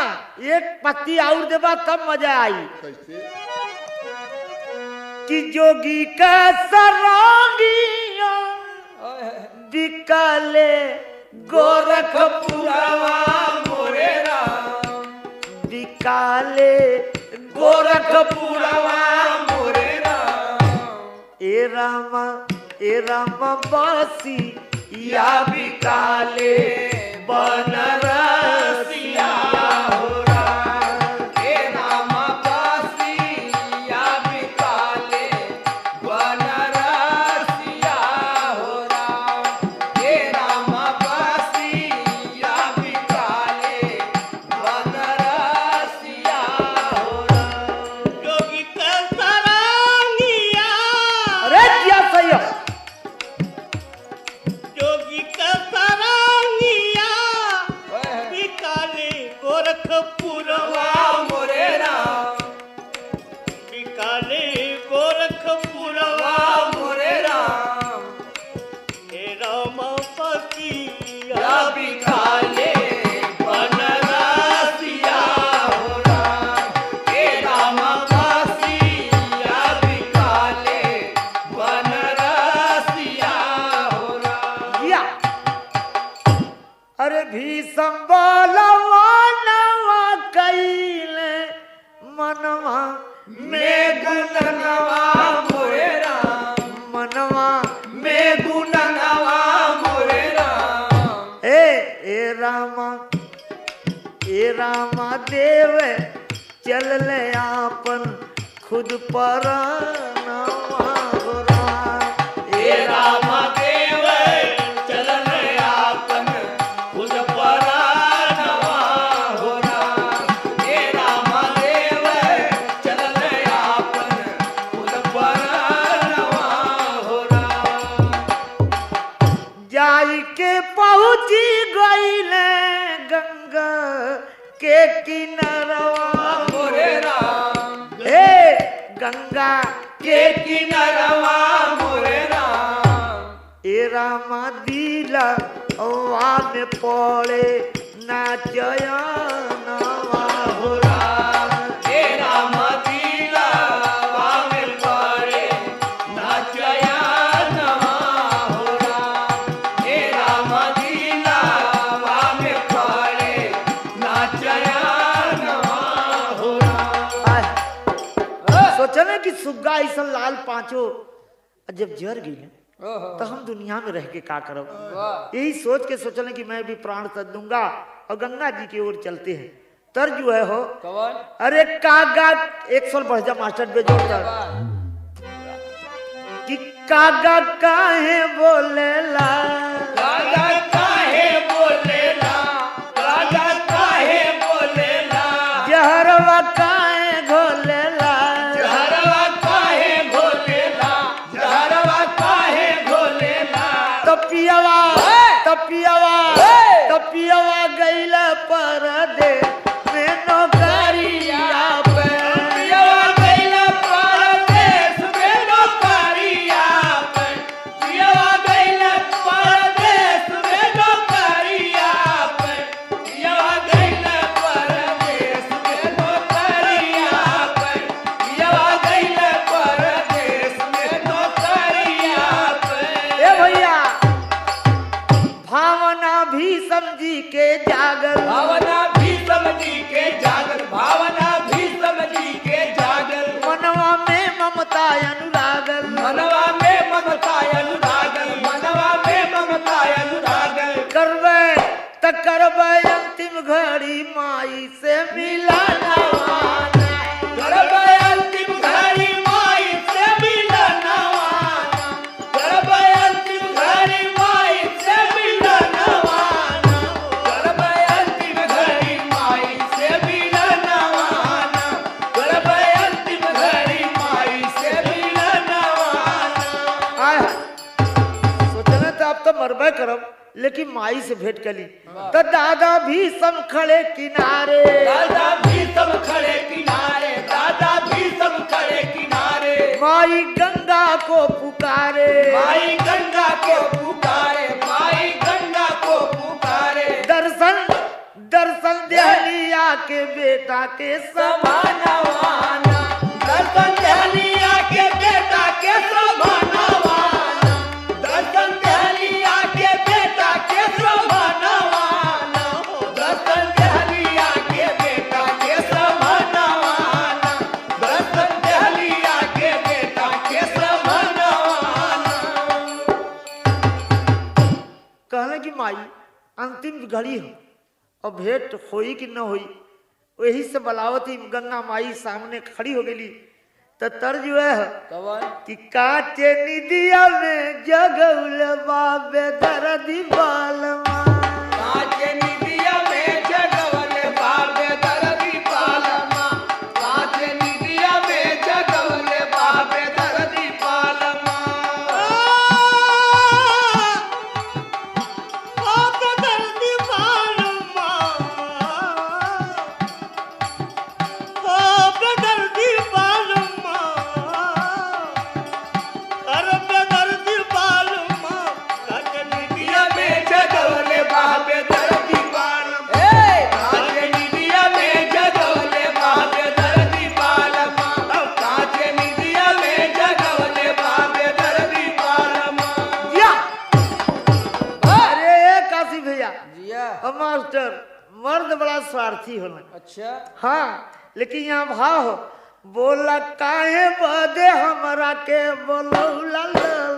एक पत्ती और देबा तब मजा आई। कैसे? कि जोगी का सरांगिया बिकाले गोरखपुरवा मोरे राम, बिकाले गोरखपुरवा मोरे राम। ए रामा बासी या बिकाले बनरसिया हो राम। ए रामा बासी या बिकाले बनरसिया हो राम। ए रामा बासी या बिकाले बनरसिया हो राम। जोगी का सरांगिया, अरे क्या सही है? जोगी का सरांगिया बिकाले गोरखपुरवा मोरे राम, बिकाले गोरखपुरवा मोरे राम। हे राम या बिकाले बनरसिया हो राम। ए रामा बासी या बिकाले बनरसिया हो राम। या अरे भीषम बोलवा नवा कैले मनवा में गुणनवा मोरे राम, मनवा में गुणनवा मोरे राम। ए रामा देव चल ले आपन खुद पर नवा हो राम। ए रामा देव चल ले आपन खुद पर नवा हो राम। ए रामा देव चल ले आपन खुद पर नवा हो राम। जाई के पहुंची गईले गंगा के किनारवा मोरे राम। हे गंगा के किनारवा मोरे राम। ए रामा दिला अवा में पड़े नाचयनवा हो राम। ए रामा दिला अवा में पड़े नाचयनवा हो राम। ए रामा दिला अवा में पड़े नाचयनवा हो राम। सोचने कि सुग्गा ऐसा लाल पांचों जब जर गई तो हम दुनिया में रह के का करब। यही सोच के सोचने कि मैं भी प्राण सद दूंगा और गंगा जी की ओर चलते हैं। तर्ज जो है हो कौन? अरे कागा 100 बढ़ जा मास्टर बेजोड़ कर कि कागा काहे बोलेला, कागा काहे बोलेला, कागा काहे बोलेला, जहरवा काहे घोलेला, जहरवा काहे घोलेला, जहरवा काहे घोलेला। तपियावा तपियावा तपियावा गईला परदे में नौकरिया पे, तपियावा गईला परदेस में नौकरिया पे, तपियावा गईला परदेस में नौकरिया पे, तपियावा गईला परदेस में नौकरिया पे, तपियावा गईला परदेस में नौकरिया पे। ए भैया भावना भी समझी के जागल, भावना भी समझी के जागल, भावना भी समझी के जागल। मनवा में ममता अनुरागल, मनवा में ममता अनुरागल, मनवा में ममता अनुरागल। करवे त करवे अंतिम घड़ी माई से मिलना, करवे अंतिम घड़ी माई से मिलना, करवे अंतिम घड़ी माई से मिलना, करवे अंतिम घड़ी माई से मिलना, करवे अंतिम घड़ी माई से मिलना। सोचना तो आप तो मरबे करब, लेकिन माई से भेंट कली तो दादा भी सम खड़े किनारे, दादा भी सम खड़े किनारे, दादा भी सम खड़े किनारे। माई गंगा को पुकारे, माई गंगा को पुकारे, माई गंगा को पुकारे। दर्शन दर्शन दर्शन देहलिया के बेटा के समानवाना, दर्शन देहलिया के बेटा के शोभनवाना, दर्शन देहलिया के बेटा के शोभनवाना, दर्शन देहलिया के बेटा के शोभनवाना, दर्शन देहलिया के बेटा के शोभनवाना। कहने की माई अंतिम घड़ी हो और भेंट होई कि न होई, वही से बलावती गंगा माई सामने खड़ी हो गई। तो तर्ज है कि काचे निदिया में जगौल बाबे दर्दी बालमा, काचे निदिया में जगवल बाबे दर्दी बालमा, काचे निदिया में जगवल बाबे दर्दी बालमा। बाबे दर्दी बालमा, बाबे दर्दी बालमा, अरे दर्दी बालमा, काचे निदिया में जगवल बाबे दर्दी बालमा, काचे निदिया में जगवल बाबे दर्दी बालमा, काचे निदिया में जगवल बाबे दर्दी बालमा। या अरे काशी भैया जिया। और मास्टर मर्द बड़ा स्वार्थी होना। अच्छा। हाँ लेकिन यहाँ भाव हो, बोला काहे बदे हमरा के बोलौला लल,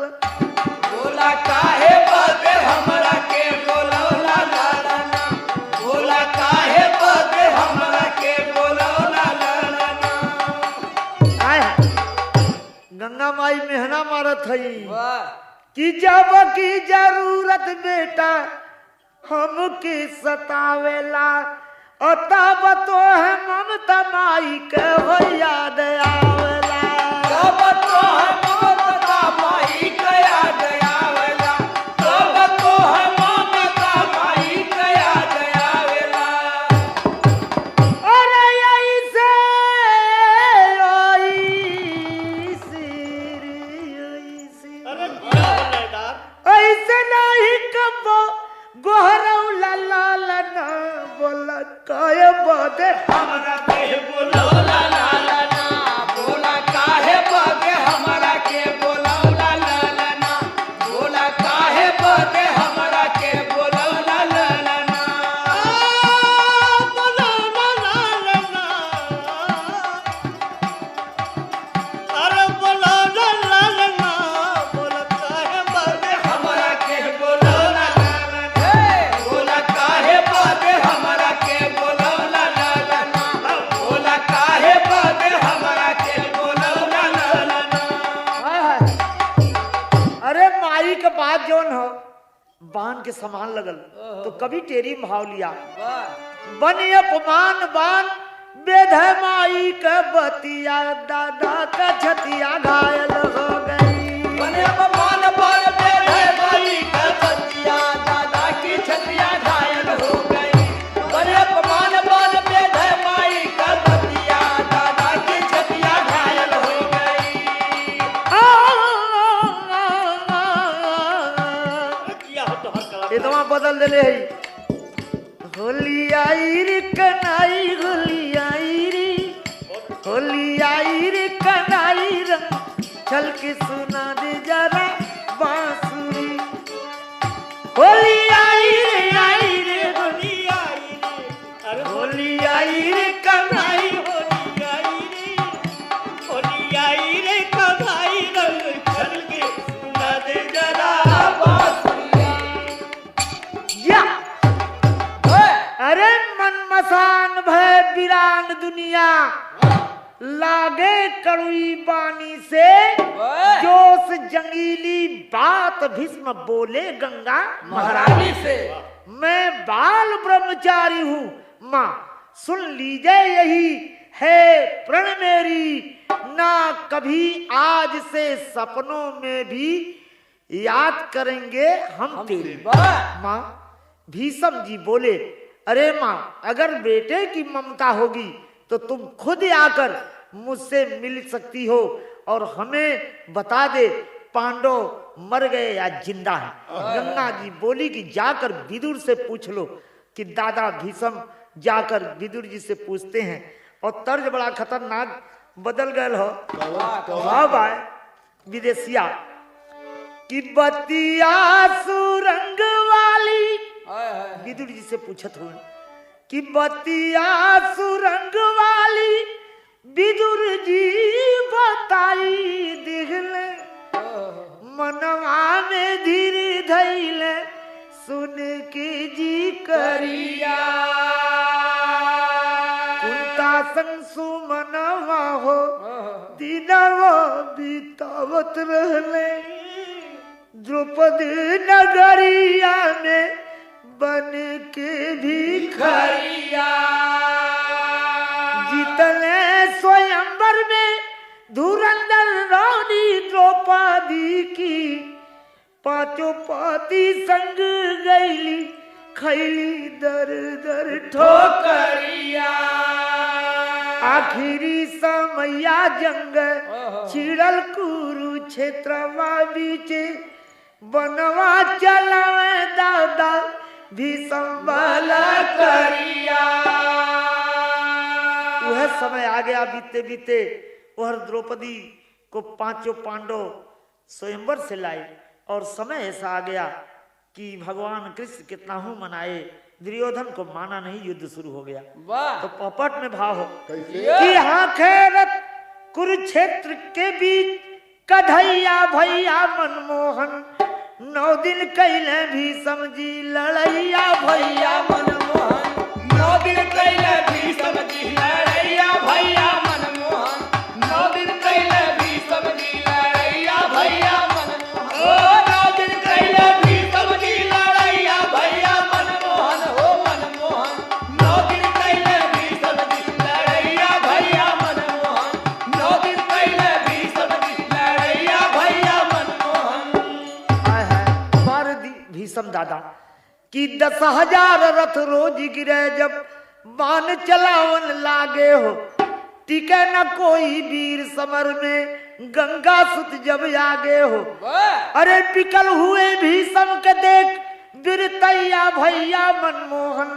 बोला काहे बदे हमरा के बोलौला लालना, बोला काहे बदे हमरा के बोलौला लालना। आय गंगा माई मेहना मारत हई वाह। कि जब की जरूरत बेटा हमके सतावेला, और तब तो है ममता माई के हो याद आवेला। कब तो हम ममता माई के याद आवेला, कब तो हम ममता माई के याद आवेला। अरे ऐसे अरे क्या लैदार ऐसे नहीं कबो गोहरौला लालना, बोला काय बदे हमरा के बोलौला लालना, बोला काहे बदे हमरा के बोलौला लालना, बोला काहे बदे हमरा के बोलौला लालना। बोलौला लालना, अरे बोलौला लालना, बोला काहे बदे हमरा के बोलौला लालना, बोला काहे बदे हमरा के बोलौला लालना, बोला काहे बदे हमरा के बोलौला लालना। हाय हाय। अरे माई के बात जौन हो बान के समान लगल, तो कभी टेरी भाव लिया। बन अपमान बान बेध माई के बतिया, दादा का छतिया घायल हो गई। बने अपमान बाल बेधे माई का छतिया, दादा की छतिया घायल हो गई। बने अपमान बाल बेधे माई का छतिया, दादा की छतिया घायल हो गई। किया हो तो हर कला इतना बदल दिले है। होली आई रे कनाई, होली आई रे, होली आई रे कनाई रंग चल के सुना दे जरा बांसुरी। होली आई रे होली आई रे, अरे होली आई रे कनाई, होली आई रे, होली आई रे कनाई रंग चल के सुना दे जरा बांसुरिया। या अरे मन मसान भय वीरान दुनिया, लागे कड़ुई बानी से जोश जंगीली बात भीष्म बोले गंगा महारानी से मैं बाल ब्रह्मचारी हूँ माँ सुन लीजिए यही है प्रण मेरी, ना कभी आज से सपनों में भी याद करेंगे हम तेरी। माँ भीष्म जी बोले अरे माँ अगर बेटे की ममता होगी तो तुम खुद आकर मुझसे मिल सकती हो और हमें बता दे पांडव मर गए या जिंदा है। गंगा जी बोली कि जाकर विदुर से पूछ लो कि दादा भीष्म जाकर विदुर जी से पूछते हैं और तर्ज बड़ा खतरनाक बदल गए हो। अब आए विदेशिया कि बतिया सुरंग वाली विदुर जी से पूछत हो कि बतिया सुरंग वाली विदुर जी बताई दिखले मनवा में धीरे धैले सुन के जी करिया कुंता संग सुमनवा हो दिनवा बीतावत रहले द्रौपदी नगरिया में बन के भिखारिया जीतने स्वयंवर में धुरंधर रानी द्रौपदी की पांचों पाती संग गईली खैली दर दर ठोकरिया आखिरी समैया जंग छिड़ल कुरुक्षेत्रवा बीचे बनवा चलावे दादा भी संभाला करिया। वह समय आ गया बीते बीते वह द्रौपदी को पांचों पांडव स्वयंवर से लाए और समय ऐसा आ गया कि भगवान कृष्ण कितना हूं मनाए दुर्योधन को माना नहीं युद्ध शुरू हो गया। तो पपट में भाव हो कि हाँ खैरत कुरुक्षेत्र के बीच कन्हैया भैया मनमोहन 9 दिन कैले भी समझी लड़ैया भैया मनमोहन 9 दिन कैले भी समझी लड़ैया भैया मनमोहन 9 दिन कैले भी समझी लड़ैया भैया मनमोहन ओ 9 दिन कैले भी समझी लड़ैया भैया मनमोहन हो मनमोहन 9 दिन कैले भी समझी लड़ैया भैया मनमोहन 9 दिन कैले भी समझी लड़ैया भैया मनमोहन। भीषम दादा कि 10,000 रथ रोज गिरे जब बाण चलावन लागे हो टिके न कोई वीर समर में गंगा सुत जब आगे हो। अरे विकल हुए भीषम के देख बिरतैया भैया मनमोहन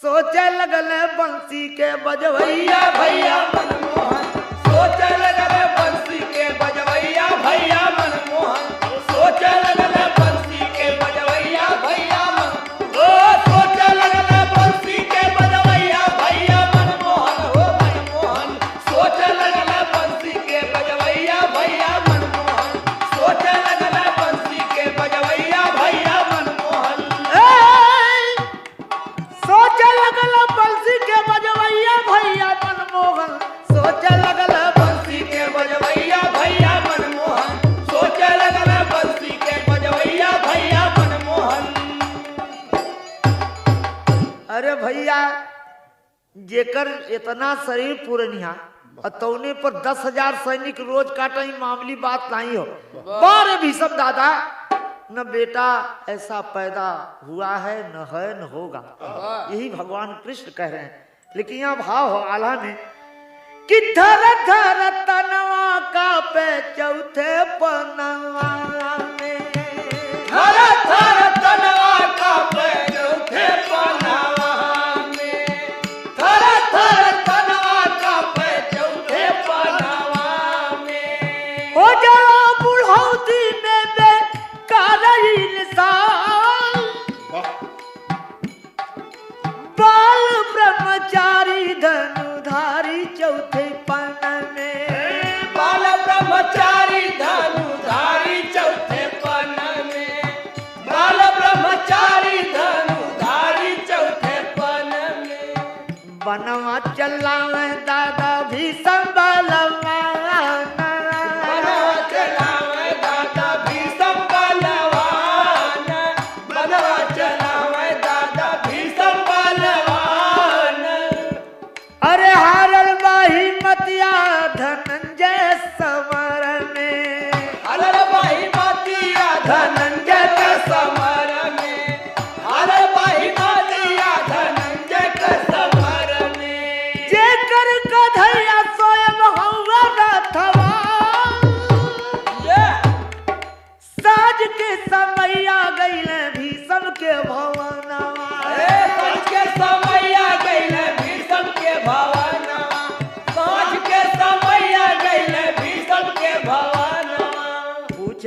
सोचे लगल बंसी के बजवैया भैया मनमोहन सोचे लगल बंसी के बजवैया भैया मनमोहन सोचे लगल बंसी के बजवैया भैया सोचे लगल बंसी के बजवैया भैया मनमोहन हो मनमोहन सोचे लगल बंसी के बजवैया भैया मनमोहन सोचे लगल बंसी के बजवैया भैया मनमोहन सोचे लगल बंसी के बजवैया भैया मनमोहन सोचे लगल बंसी के बजवैया भैया मनमोहन सोचे लगल बंसी के बजवैया भैया मनमोहन। अरे भैया जेकर इतना शरीर पूर्णिया तौने पर 10,000 सैनिक रोज काटा ही मामूली बात नहीं हो। बारे भीषम दादा न बेटा ऐसा पैदा हुआ है न होगा यही भगवान कृष्ण कह रहे हैं। लेकिन यहाँ भाव हो आला में कि धर धर तनवा का पे चौथे पनवा में धर धर तनवा का पे चौथे पनवा में धर धर तनवा का पे चौथे पनवा में हो जाओ बुढ़ौती में बेकार इंसान बाल ब्रह्मचारी धनुधारी चौथे पन में बाल ब्रह्मचारी धनुधारी चौथे पन में बाल ब्रह्मचारी धनुधारी चौथे पन में बनवा चलावे दादा भी संभलवा बनवा चलावे दादा भी संभलवान बनवा चलावे दादा भी संभलवान। अरे हारल बाही मतिया धनंजय समर में हरर बाही मतिया धनंजय के समर में हरर बाही मतिया धनंजय के समर में जेकर कन्हैया स्वयं हवा रथवा साज के समैया गईले भीषम के भवनवा सच के समैया गईले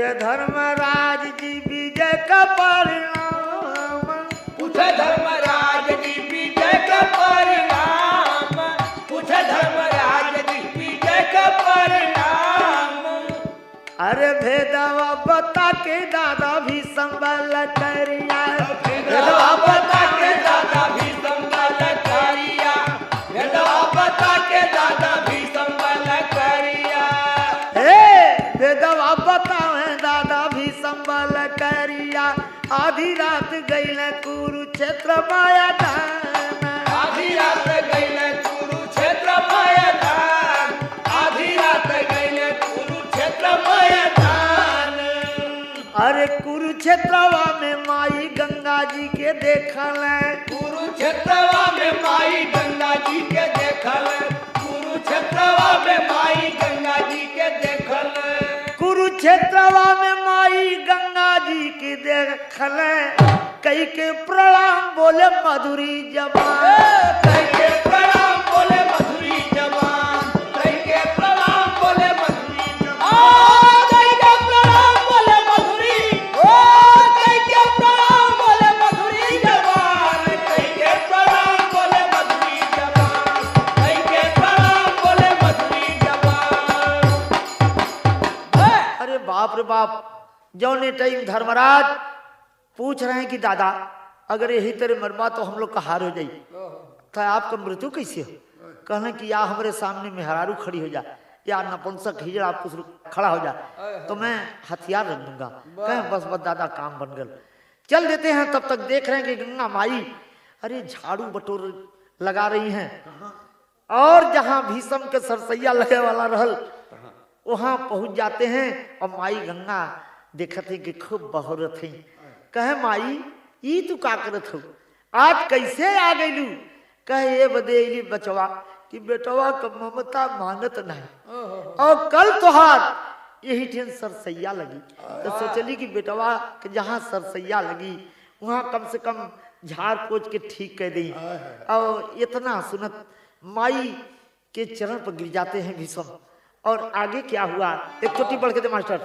पूछे धर्मराज जी विजय का परिणाम। पूछे धर्मराज जी विजय का परिणाम। पूछे धर्मराज जी विजय का परिणाम। अरे भेदवा बता के दादा भी संभल करिया। भेदवा बता के दादा भी संभल करिया। भेदवा बता के दादा भी संभल करिया। भेदवा बतावे दादा भी संभल करिया। आधी रात गईल कुरुक्षेत्र मैदान। आधी रात गईल कुरुक्षेत्र मैदान। आधी रात गईल कुरुक्षेत्र मैदान। अरे कुरुक्षेत्रवा में माई गंगा जी के देखल। कुरुक्षेत्रवा में माई गंगा जी के देखल। कुरुक्षेत्रवा में माई गंगा जी के देखल। कुरुक्षेत्रवा में माई गंगा जी की देखल। कई के प्रणाम बोले मधुरी जबान। कई के प्रणाम बोले मधुरी जबान। कई के प्रणाम बोले मधुरी जबान। कई के प्रणाम बोले मधुरी। कई के प्रणाम बोले मधुरी जबान। कई के प्रणाम बोले मधुरी जबान। कई के प्रणाम बोले मधुरी जबान। अरे बाप रे बाप, जौने टाइम धर्मराज पूछ रहे हैं कि दादा अगर यही तरह मरबा तो हम लोग का हार हो जाई, तो आपका मृत्यु कैसे हो? कहना कि या हमारे सामने मेहरारू खड़ी हो जा, या नपुंसक हिजड़ा कुछ खड़ा हो जा, तो मैं हथियार रख दूंगा। कहें बस बस दादा काम बन गल, चल देते हैं। तब तक देख रहे हैं कि गंगा माई अरे झाड़ू बटोर लगा रही हैं, और जहां भीषम के सरसैया लगे वाला रहल वहां पहुंच जाते हैं। और माई गंगा देखते कि खूब बहोरत है। कहे माई ई तू का करत हो, आज कैसे आ गईलू? कहे ये बदेली बचवा कि बेटवा का ममता मानत नहीं, और कल तोहार यही ठेन सरसैया लगी, तो सोचली कि बेटवा के जहाँ सरसैया लगी वहाँ कम से कम झाड़ पोछ के ठीक कर दी। और इतना सुनत माई के चरण पर गिर जाते हैं भीषम। और आगे क्या हुआ एक छोटी बढ़ के दे मास्टर।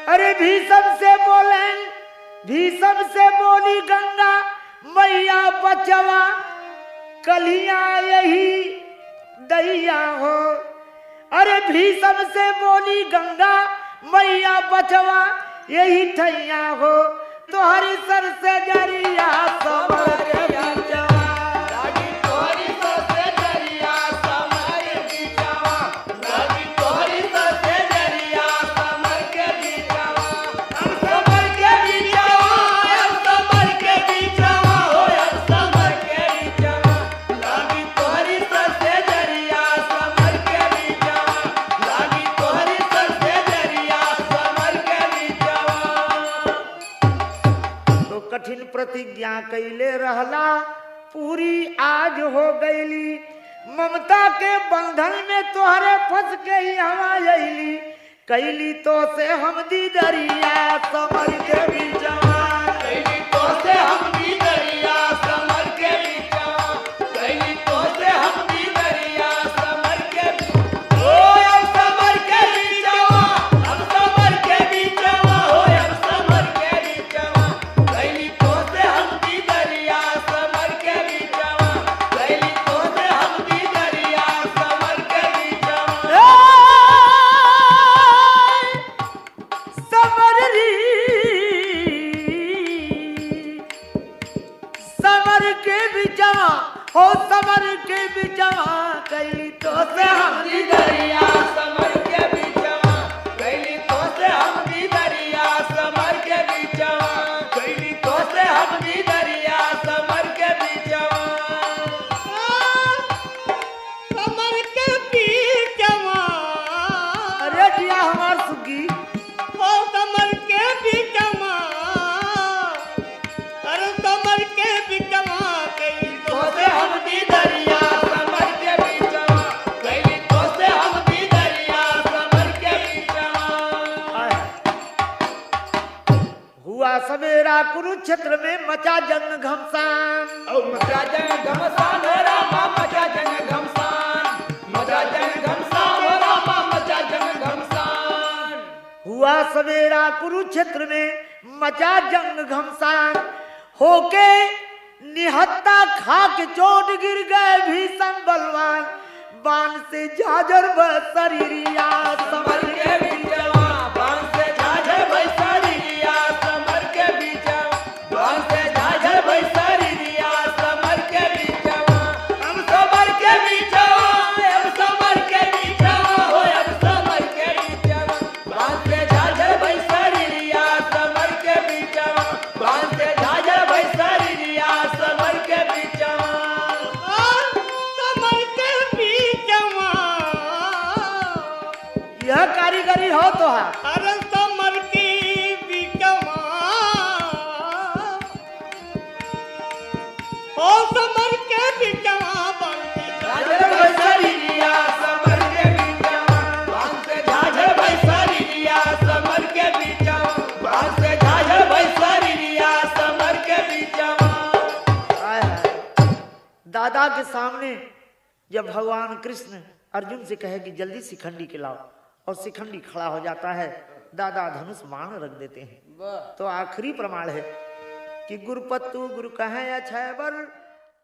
अरे भीषम से बोले, भीषम से बोली गंगा मैया बचवा कलिया यही दैया हो। अरे भीषम से बोली गंगा मैया बचवा यही ठैया हो। तोहरी सर से जरिया समर के बीचवा। लागी तोहरी सर से जरिया समर के बीचवा। लागी तोहरी सर से जरिया समर के बीचवा। हम समर के बीचवा, हम समर के बीचवा हो, हम समर के बीचवा। लागी तोहरी सर से जरिया समर के बीचवा। लागी तोहरी सर से जरिया समर के बीचवा। तो कठिन प्रतिज्ञा कैले रहला पूरी आज हो गईली। ममता के बंधन में तोहरे फंस गई हवा अली। कैली तो से हम दी दरिया समर के बीचवा। कैली तो से हम दी दरिया समर के बीचवा। कैली तो से हम दी दरिया समर के ओ हम समर के बीचवा। हम समर के बीचवा हो, हम समर के बीचवा। कैली तो से हम दी दरिया समर के बीचवा। कैली तो से हम दी दरिया समर के बीचवा। समर री समर के बीचवा हो, समर के बीचवा कैली तो से हम दी दरिया समर के बीचवा। कैली तो से हम दी दरिया समर के बीचवा। कैली तो से हम दी दरिया समर के बीचवा। समर के बीचवा। अरे जिया हमार सुगी ओ समर के बीचवा। अरे समर के बीचवा। कैली तो से हम दी दरिया समर के बीचवा। कैली तो से हम दी दरिया समर के बीचवा। हुआ सवेरा कुरुक्षेत्र में मचा जंग घमसान। मचा जंग घमसान रामा मचा जंग घमसान। मचा जंग घमसान रामा मचा जंग घमसान। हुआ सवेरा कुरुक्षेत्र में मचा जंग घमसान, होके निहत्ता खा के चोट गिर गए भीषण बलवान, बाण से झाझर शरीरिया समर के बीचवा, बाण से झाझर भैसरिया समर के बीचवा, बाण से झाझर भैसरिया समर के बीचवा, हम समर के बीचवा, हम समर के बीचवा, हो हम समर के बीचवा, बाण से झाझर भैसरिया समर के बीचवा, बाण से झाझर भैसरिया समर के बीचवा, समर के बीचवा, यह कारीगरी हो तो है। अरे समर के बीचवा, ओ समर के बीचवा, झाझर भैसरिया समर के बीचवा, बाण से झाझर भैसरिया समर के बीचवा, बाण से झाझर भैसरिया समर के बीचवा। आय हाय। दादा के सामने जब भगवान कृष्ण अर्जुन से कहे कि जल्दी शिखंडी के लाओ, और शिखंडी खड़ा हो जाता है, दादा धनुष बाण रख देते हैं। तो आखिरी प्रमाण है कि गुरुपत्तु गुरु कहे अक्षय बर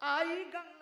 आई गंगा।